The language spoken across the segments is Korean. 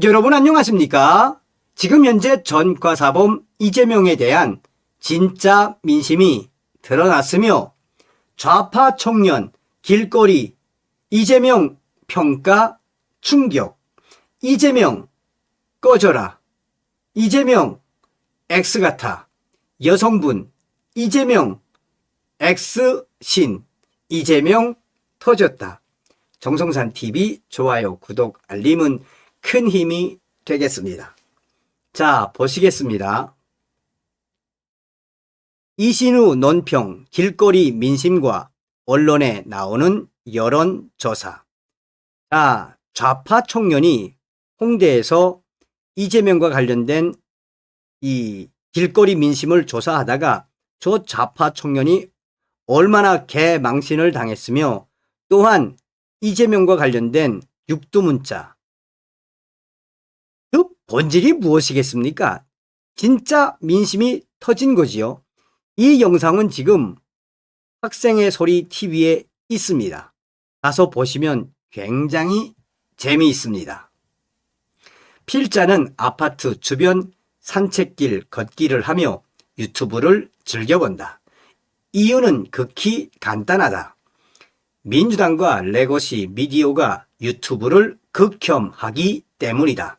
여러분 안녕하십니까? 지금 현재 전과사범 이재명에 대한 진짜 민심이 드러났으며 좌파 청년 길거리 이재명 평가 충격, 이재명 꺼져라, 이재명 X같아, 여성분 이재명 X신, 이재명 터졌다. 정성산TV 좋아요, 구독, 알림은 큰 힘이 되겠습니다. 자, 보시겠습니다. 이신우 논평 길거리 민심과 언론에 나오는 여론조사. 자, 좌파 청년이 홍대에서 이재명과 관련된 이 길거리 민심을 조사하다가 저 좌파 청년이 얼마나 개망신을 당했으며 또한 이재명과 관련된 육두문자, 그 본질이 무엇이겠습니까? 진짜 민심이 터진 거지요. 이 영상은 지금 학생의 소리 TV에 있습니다. 가서 보시면 굉장히 재미있습니다. 필자는 아파트 주변 산책길 걷기를 하며 유튜브를 즐겨본다. 이유는 극히 간단하다. 민주당과 레거시 미디어가 유튜브를 극혐하기 때문이다.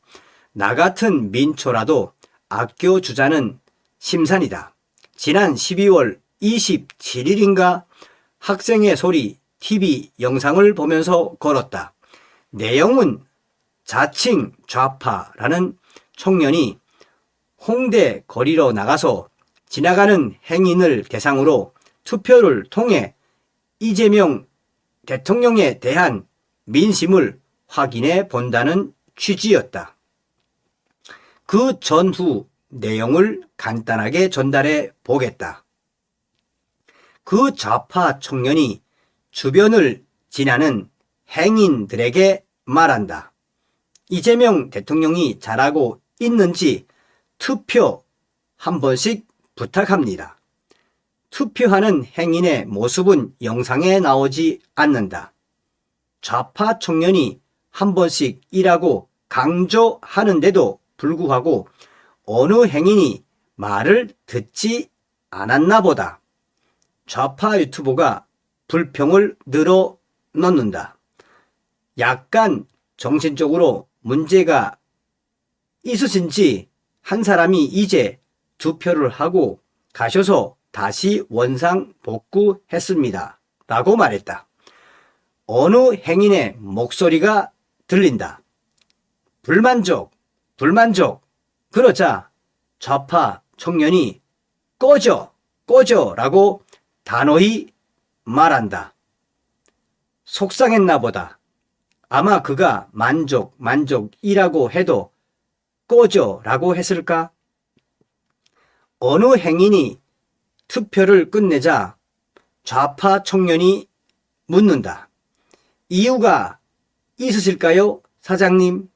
나 같은 민초라도 아껴주자는 심산이다. 지난 12월 27일인가 학생의 소리 TV 영상을 보면서 걸었다. 내용은 자칭 좌파라는 청년이 홍대 거리로 나가서 지나가는 행인을 대상으로 투표를 통해 이재명 대통령에 대한 민심을 확인해 본다는 취지였다. 그 전후 내용을 간단하게 전달해 보겠다. 그 좌파 청년이 주변을 지나는 행인들에게 말한다. 이재명 대통령이 잘하고 있는지 투표 한 번씩 부탁합니다. 투표하는 행인의 모습은 영상에 나오지 않는다. 좌파 청년이 한 번씩 이라고 강조하는데도 불구하고 어느 행인이 말을 듣지 않았나 보다. 좌파 유튜버가 불평을 늘어놓는다. 약간 정신적으로 문제가 있으신지 한 사람이 이제 투표를 하고 가셔서 다시 원상 복구했습니다. 라고 말했다. 어느 행인의 목소리가 들린다. 불만족. 그러자 좌파 청년이 꺼져 라고 단호히 말한다. 속상했나 보다. 아마 그가 만족이라고 해도 꺼져 라고 했을까? 어느 행인이 투표를 끝내자 좌파 청년이 묻는다. 이유가 있으실까요, 사장님?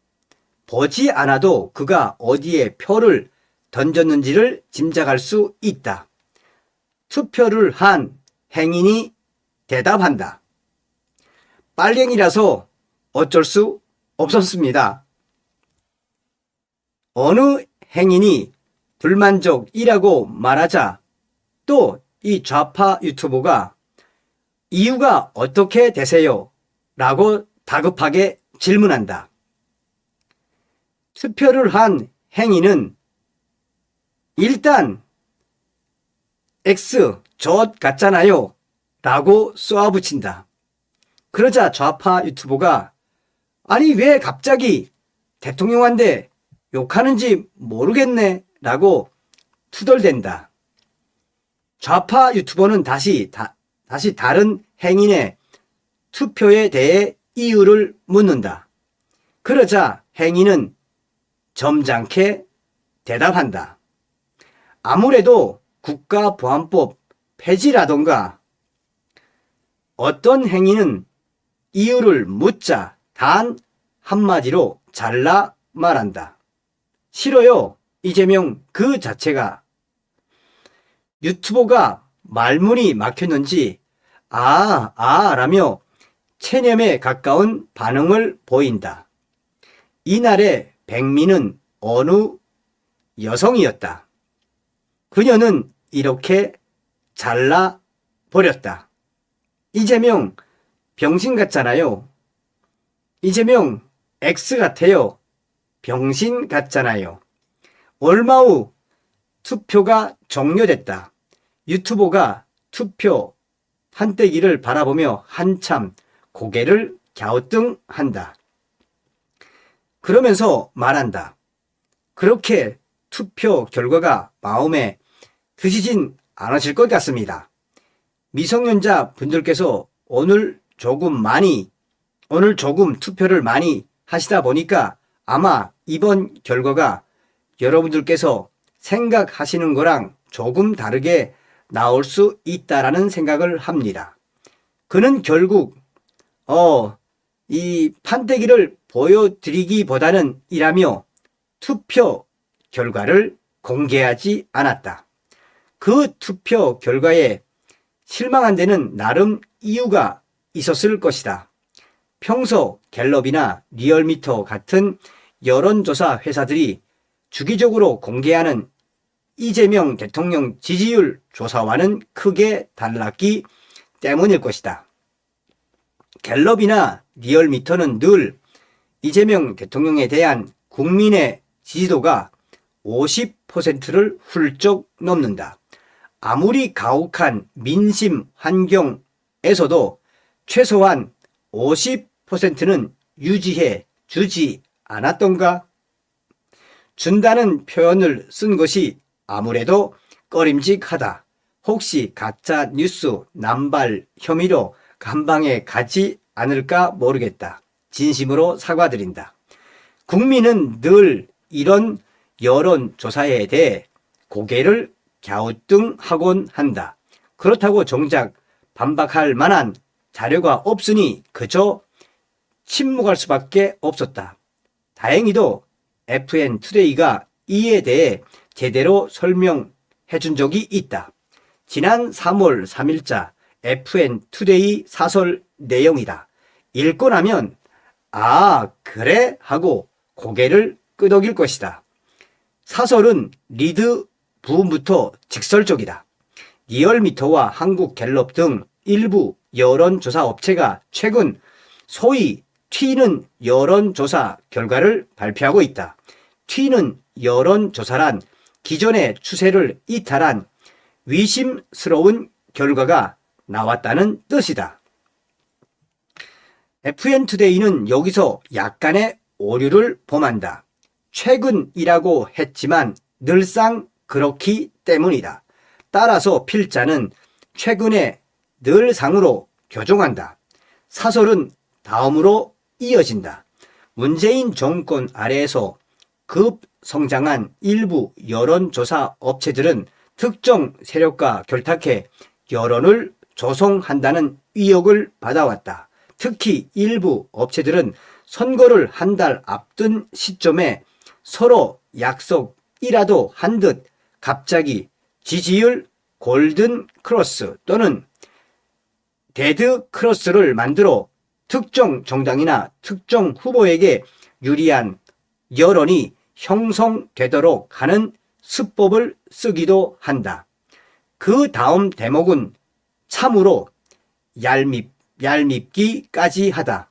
보지 않아도 그가 어디에 표를 던졌는지를 짐작할 수 있다. 투표를 한 행인이 대답한다. 빨갱이라서 어쩔 수 없었습니다. 어느 행인이 불만족이라고 말하자 또 이 좌파 유튜버가 이유가 어떻게 되세요? 라고 다급하게 질문한다. 투표를 한 행인은 일단 X 젖 같잖아요 라고 쏘아붙인다. 그러자 좌파 유튜버가 아니 왜 갑자기 대통령한테 욕하는지 모르겠네 라고 투덜댄다. 좌파 유튜버는 다시 다른 행인의 투표에 대해 이유를 묻는다. 그러자 행인은 점잖게 대답한다. 아무래도 국가보안법 폐지라던가. 어떤 행인은 이유를 묻자 단 한마디로 잘라 말한다. 싫어요. 이재명 그 자체가. 유튜버가 말문이 막혔는지 라며 체념에 가까운 반응을 보인다. 이날의 백미는 어느 여성이었다. 그녀는 이렇게 잘라버렸다. 이재명 병신 같잖아요. 이재명 X 같아요. 병신 같잖아요. 얼마 후 투표가 종료됐다. 유튜버가 투표 판때기를 바라보며 한참 고개를 갸우뚱한다. 그러면서 말한다. 그렇게 투표 결과가 마음에 드시진 않으실 것 같습니다. 미성년자 분들께서 오늘 조금 투표를 많이 하시다 보니까 아마 이번 결과가 여러분들께서 생각하시는 거랑 조금 다르게 나올 수 있다라는 생각을 합니다. 그는 결국 이 판때기를 보여드리기보다는 이라며 투표 결과를 공개하지 않았다. 그 투표 결과에 실망한 데는 나름 이유가 있었을 것이다. 평소 갤럽이나 리얼미터 같은 여론조사 회사들이 주기적으로 공개하는 이재명 대통령 지지율 조사와는 크게 달랐기 때문일 것이다. 갤럽이나 리얼미터는 늘 이재명 대통령에 대한 국민의 지지도가 50%를 훌쩍 넘는다. 아무리 가혹한 민심 환경에서도 최소한 50%는 유지해 주지 않았던가? 준다는 표현을 쓴 것이 아무래도 꺼림직하다. 혹시 가짜 뉴스 남발 혐의로 감방에 가지 않을까 모르겠다. 진심으로 사과드린다. 국민은 늘 이런 여론조사에 대해 고개를 갸우뚱하곤 한다. 그렇다고 정작 반박할 만한 자료가 없으니 그저 침묵할 수밖에 없었다. 다행히도 FN투데이가 이에 대해 제대로 설명해 준 적이 있다. 지난 3월 3일자 FN투데이 사설 내용이다. 읽고 나면 아 그래? 하고 고개를 끄덕일 것이다. 사설은 리드 부분부터 직설적이다. 리얼미터와 한국갤럽 등 일부 여론조사 업체가 최근 소위 튀는 여론조사 결과를 발표하고 있다. 튀는 여론조사란 기존의 추세를 이탈한 위심스러운 결과가 나왔다는 뜻이다. FN투데이는 여기서 약간의 오류를 범한다. 최근이라고 했지만 늘상 그렇기 때문이다. 따라서 필자는 최근에 늘상으로 교정한다. 사설은 다음으로 이어진다. 문재인 정권 아래에서 급성장한 일부 여론조사 업체들은 특정 세력과 결탁해 여론을 조성한다는 의혹을 받아왔다. 특히 일부 업체들은 선거를 한 달 앞둔 시점에 서로 약속이라도 한 듯 갑자기 지지율 골든 크로스 또는 데드 크로스를 만들어 특정 정당이나 특정 후보에게 유리한 여론이 형성되도록 하는 수법을 쓰기도 한다. 그 다음 대목은 참으로 얄밉기까지 하다.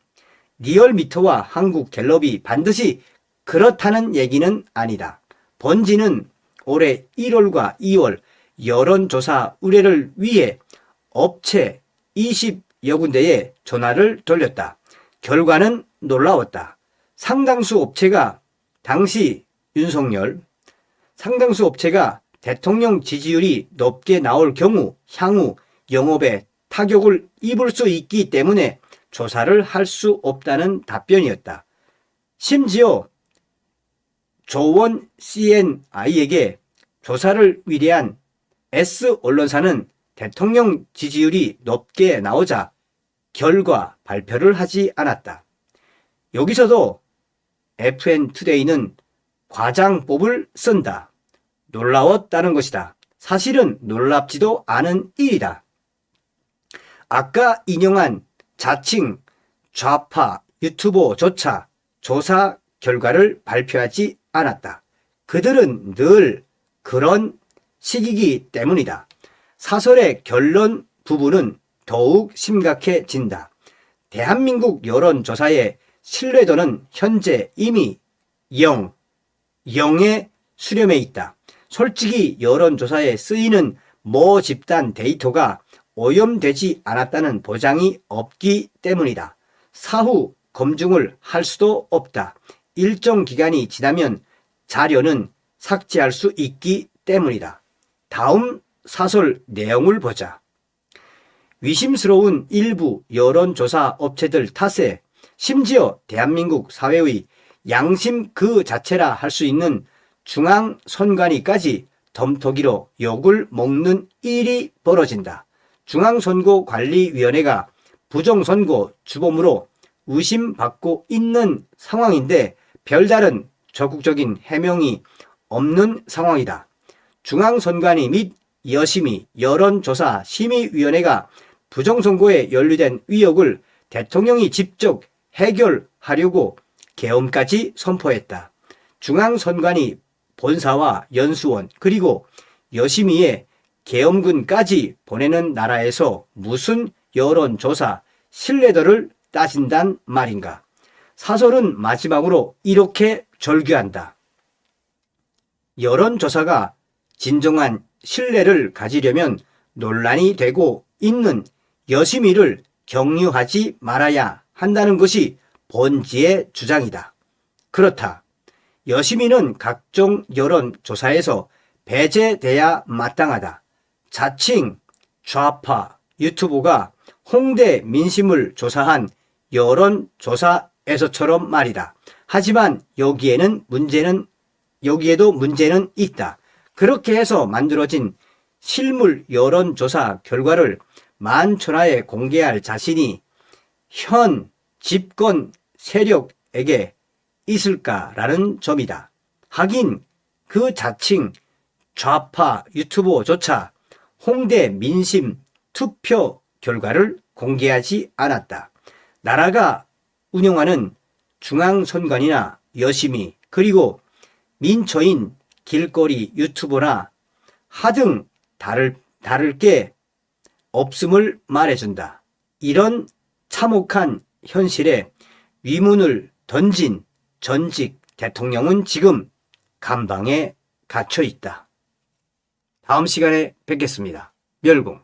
리얼미터와 한국갤럽이 반드시 그렇다는 얘기는 아니다. 번지는 올해 1월과 2월 여론조사 의뢰를 위해 업체 20여 군데에 전화를 돌렸다. 결과는 놀라웠다. 상당수 업체가 대통령 지지율이 높게 나올 경우 향후 영업에 타격을 입을 수 있기 때문에 조사를 할 수 없다는 답변이었다. 심지어 조원 CNI에게 조사를 의뢰한 S언론사는 대통령 지지율이 높게 나오자 결과 발표를 하지 않았다. 여기서도 FN투데이는 과장법을 쓴다. 놀라웠다는 것이다. 사실은 놀랍지도 않은 일이다. 아까 인용한 자칭 좌파 유튜버조차 조사 결과를 발표하지 않았다. 그들은 늘 그런 식이기 때문이다. 사설의 결론 부분은 더욱 심각해진다. 대한민국 여론조사의 신뢰도는 현재 이미 0에 수렴해 있다. 솔직히 여론조사에 쓰이는 모 집단 데이터가 오염되지 않았다는 보장이 없기 때문이다. 사후 검증을 할 수도 없다. 일정 기간이 지나면 자료는 삭제할 수 있기 때문이다. 다음 사설 내용을 보자. 위심스러운 일부 여론조사 업체들 탓에 심지어 대한민국 사회의 양심 그 자체라 할 수 있는 중앙선관위까지 덤터기로 욕을 먹는 일이 벌어진다. 중앙선거관리위원회가 부정선거 주범으로 의심받고 있는 상황인데 별다른 적극적인 해명이 없는 상황이다. 중앙선관위 및 여심위 여론조사 심의위원회가 부정선거에 연루된 의혹을 대통령이 직접 해결하려고 계엄까지 선포했다. 중앙선관위 본사와 연수원 그리고 여심위에 계엄군까지 보내는 나라에서 무슨 여론조사 신뢰도를 따진단 말인가. 사설은 마지막으로 이렇게 절규한다. 여론조사가 진정한 신뢰를 가지려면 논란이 되고 있는 여심위를 격려하지 말아야 한다는 것이 본지의 주장이다. 그렇다. 여심위는 각종 여론조사에서 배제돼야 마땅하다. 자칭 좌파 유튜버가 홍대 민심을 조사한 여론조사에서처럼 말이다. 하지만 여기에도 문제는 있다. 그렇게 해서 만들어진 실물 여론조사 결과를 만천하에 공개할 자신이 현 집권 세력에게 있을까라는 점이다. 하긴 그 자칭 좌파 유튜버조차 홍대 민심 투표 결과를 공개하지 않았다. 나라가 운영하는 중앙선관위나 여심위 그리고 민초인 길거리 유튜버나 하등 다를 게 없음을 말해준다. 이런 참혹한 현실에 위문을 던진 전직 대통령은 지금 감방에 갇혀 있다. 다음 시간에 뵙겠습니다. 멸공.